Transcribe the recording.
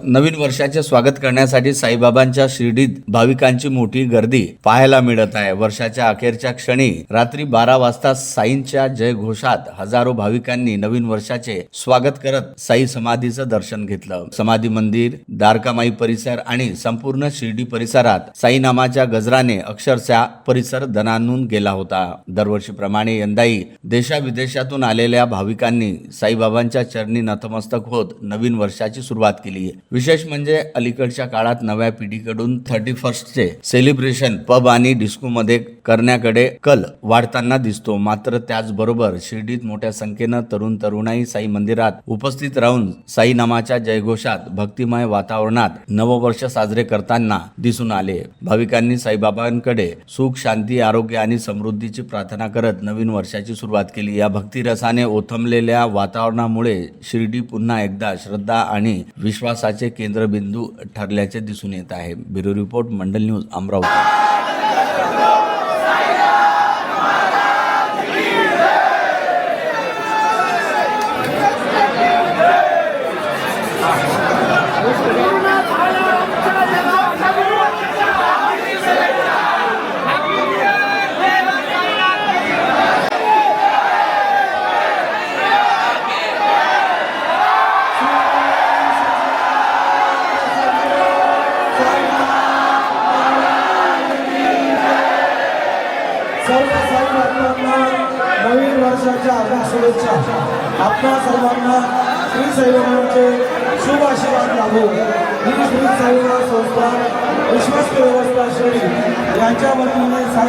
नवीन वर्षाचे स्वागत करण्यासाठी साईबाबांच्या शिर्डीत भाविकांची मोठी गर्दी पाहायला मिळत आहे। वर्षाच्या अखेरच्या क्षणी रात्री 12 वाजता साईंच्या जयघोषात हजारो भाविकांनी नवीन वर्षाचे स्वागत करत साई समाधीचं दर्शन घेतलं। समाधी मंदिर, द्वारकामाई परिसर आणि संपूर्ण शिर्डी परिसरात साई नामाच्या गजराने अक्षरशः परिसर दणाणून गेला होता। दरवर्षीप्रमाणे यंदाही देशाविदेशातून आलेल्या भाविकांनी साईबाबांच्या चरणी नतमस्तक होत नवीन वर्षाची सुरुवात केली। विशेष म्हणजे अलीकडच्या काळात नव्या पिढीकडून 31st सेलिब्रेशन पब आणि डिस्को मध्ये करण्याकडे कल वाढताना दिसतो। मात्र त्याचबरोबर शिर्डीत मोठ्या संख्येने तरुण तरुणाई साई मंदिरात उपस्थित राहून साई नामाच्या जयघोषात भक्तिमय वातावरणात नववर्ष साजरे करताना दिसून आले। भाविकांनी साईबाबांकडे सुख, शांती, आरोग्य आणि समृद्धीची प्रार्थना करत नवीन वर्षाची सुरुवात केली। या भक्तिरसाने ओथंबलेल्या वातावरणामुळे शिर्डी पुन्हा एकदा श्रद्धा आणि विश्वासाचे केंद्रबिंदू ठरल्याचे दिसून येत आहे। ब्युरो रिपोर्ट, मंडल न्यूज, अमरावती। सर्व साई भक्तांना नवीन वर्षाच्या हार्दिक शुभेच्छा। आपल्या सर्वांना श्री साईबाबांचे शुभ आशीर्वाद लाभो। ही श्री साईबाबा संस्था विश्वस्त व्यवस्था श्री यांच्या वतीने